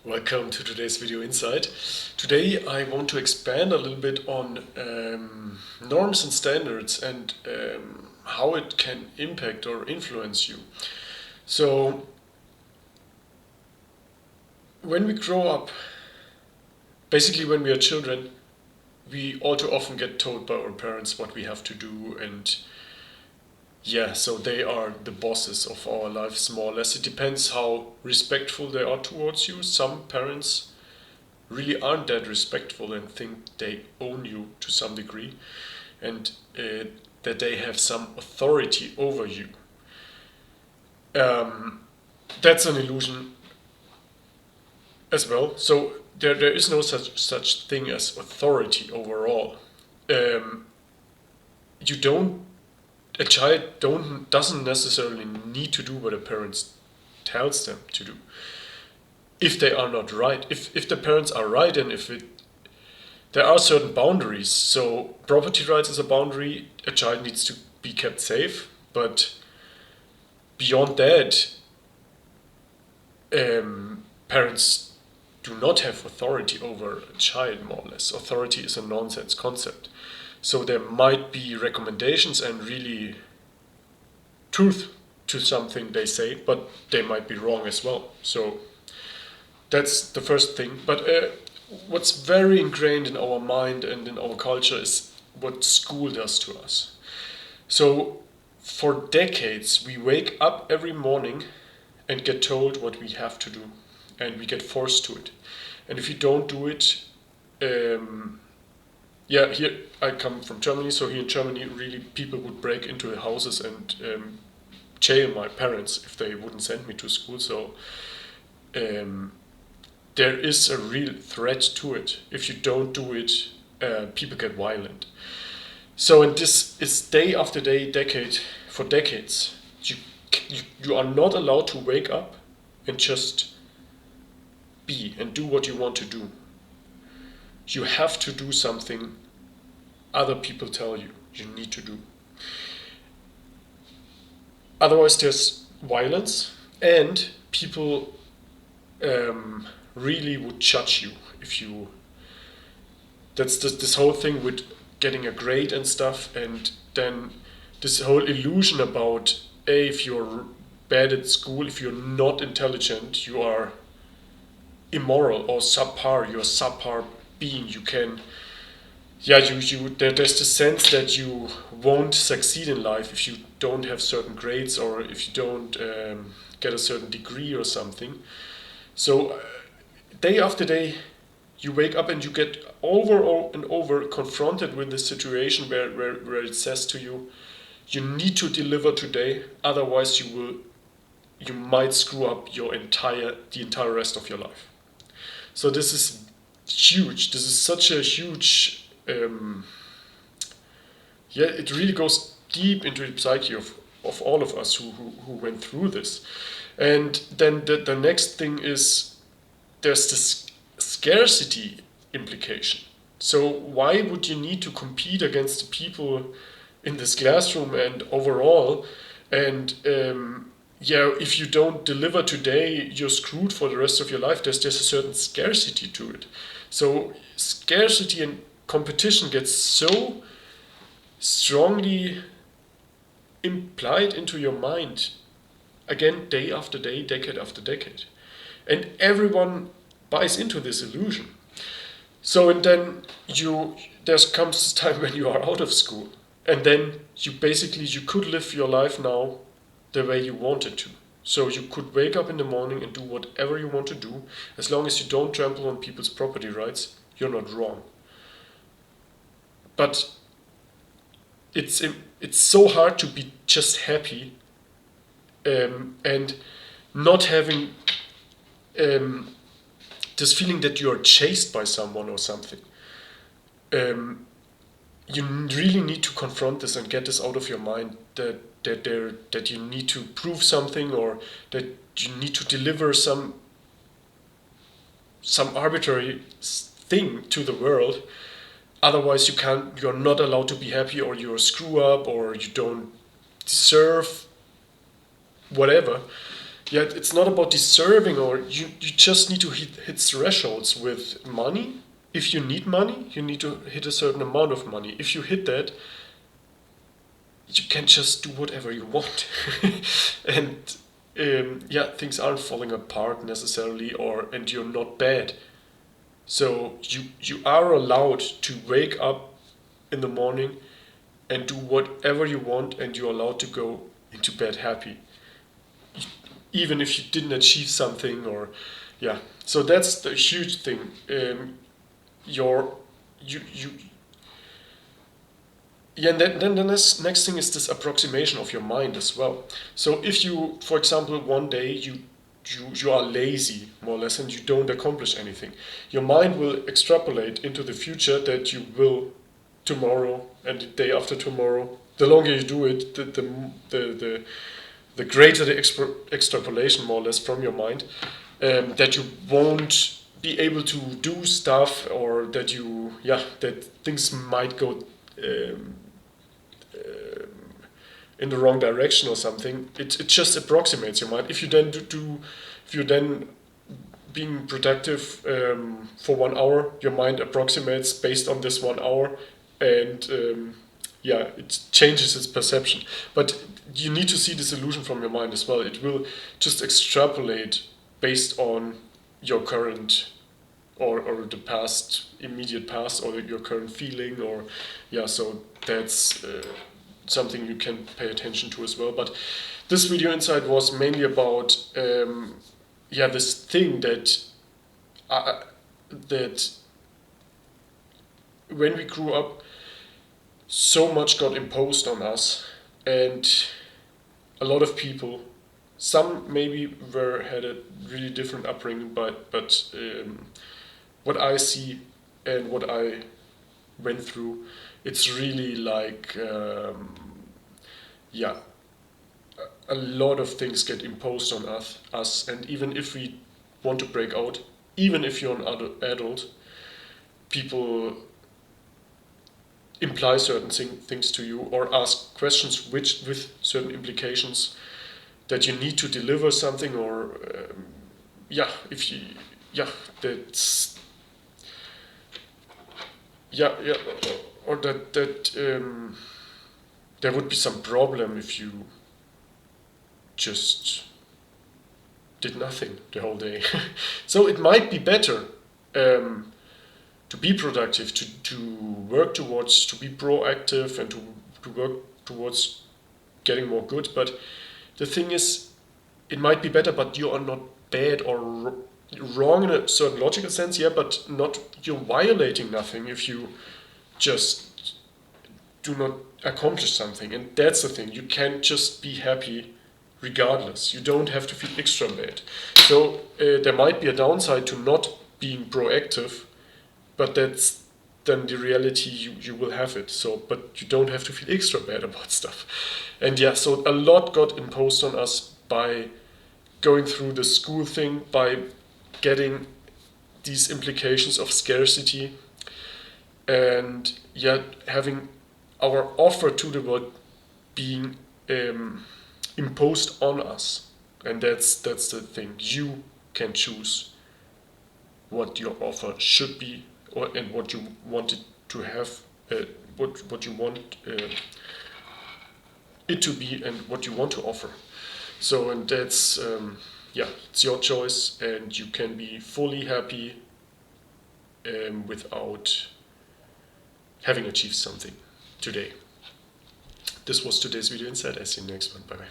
Welcome to today's video insight. Today I want to expand a little bit on norms and standards and how it can impact or influence you. So, when we grow up, basically when we are children, we all too often get told by our parents what we have to do, and so they are the bosses of our lives more or less. It depends how respectful they are towards you. Some parents really aren't that respectful and think they own you to some degree, and that they have some authority over you. That's an illusion as well. So there is no such thing as authority overall. You don't A child doesn't necessarily need to do what a parent tells them to do if they are not right. If the parents are right, and there are certain boundaries. So property rights is a boundary. A child needs to be kept safe, but beyond that, parents do not have authority over a child, more or less. Authority is a nonsense concept. So there might be recommendations and really truth to something they say, but they might be wrong as well. So that's the first thing. But what's very ingrained in our mind and in our culture is what school does to us. So for decades, we wake up every morning and get told what we have to do, and we get forced to it. And if you don't do it, here I come from Germany, so here in Germany, really people would break into the houses and jail my parents if they wouldn't send me to school. So there is a real threat to it. If you don't do it, people get violent. So, and this is day after day, for decades. You are not allowed to wake up and just be and do what you want to do. You have to do something other people tell you need to do. Otherwise, there's violence, and people really would judge you if you. That's this whole thing with getting a grade and stuff, and then this whole illusion about if you're bad at school, if you're not intelligent, you are immoral or subpar. You're a subpar being. You can. There's the sense that you won't succeed in life if you don't have certain grades, or if you don't get a certain degree or something. So day after day, you wake up and you get over and over confronted with this situation where it says to you, you need to deliver today, otherwise you might screw up the entire rest of your life. So this is huge. This is such a huge. It really goes deep into the psyche of all of us who went through this. And then the next thing is there's this scarcity implication. So why would you need to compete against the people in this classroom and overall? And if you don't deliver today, you're screwed for the rest of your life. There's a certain scarcity to it. So scarcity and competition gets so strongly implied into your mind, again, day after day, decade after decade. And everyone buys into this illusion. So, and then there comes this time when you are out of school, and then you could live your life now the way you wanted to. So you could wake up in the morning and do whatever you want to do, as long as you don't trample on people's property rights, you're not wrong. But it's so hard to be just happy and not having this feeling that you are chased by someone or something. You really need to confront this and get this out of your mind, that you need to prove something, or that you need to deliver some arbitrary thing to the world. Otherwise, you're not allowed to be happy, or you're a screw up, or you don't deserve whatever. yeah, it's not about deserving, or you just need to hit thresholds with money. If you need money, you need to hit a certain amount of money. If you hit that, you can just do whatever you want. And yeah, things aren't falling apart necessarily, and you're not bad. So you are allowed to wake up in the morning and do whatever you want, and you're allowed to go into bed happy, even if you didn't achieve something, or yeah. So that's the huge thing. Your you Yeah, and then the next thing is this approximation of your mind as well. So if you, for example, one day you are lazy more or less and you don't accomplish anything, your mind will extrapolate into the future that you will tomorrow and the day after tomorrow. The longer you do it, the greater the extrapolation more or less from your mind, that you won't be able to do stuff, or that that things might go um, in the wrong direction or something. It just approximates your mind. If you then being productive for 1 hour, your mind approximates based on this 1 hour, and yeah, it changes its perception. But you need to see this illusion from your mind as well. It will just extrapolate based on your current, or the past, immediate past, or your current feeling, or yeah. So that's something you can pay attention to as well. But this video insight was mainly about this thing that when we grew up, so much got imposed on us, and a lot of people, some maybe had a really different upbringing, but what I see and what I went through, it's really like yeah, a lot of things get imposed on us, and even if we want to break out, even if you're an adult, people imply certain things to you, or ask questions with certain implications, that you need to deliver something, or if you, that's, yeah, or that there would be some problem if you just did nothing the whole day. So it might be better to be productive, to work towards, to be proactive, and to work towards getting more good. But the thing is, it might be better, but you are not bad or wrong in a certain logical sense, yeah, but not, you're violating nothing if you just do not accomplish something. And that's the thing, you can just be happy regardless. You don't have to feel extra bad. So there might be a downside to not being proactive, but that's then the reality, you will have it. So, but you don't have to feel extra bad about stuff. And yeah, so a lot got imposed on us by going through the school thing, by getting these implications of scarcity, and yet having our offer to the world being imposed on us. And that's the thing. You can choose what your offer should be, and what you want it to have, what you want it to be, and what you want to offer. So, and that's it's your choice, and you can be fully happy without having achieved something today. This was today's video insight. I see you next one. Bye bye.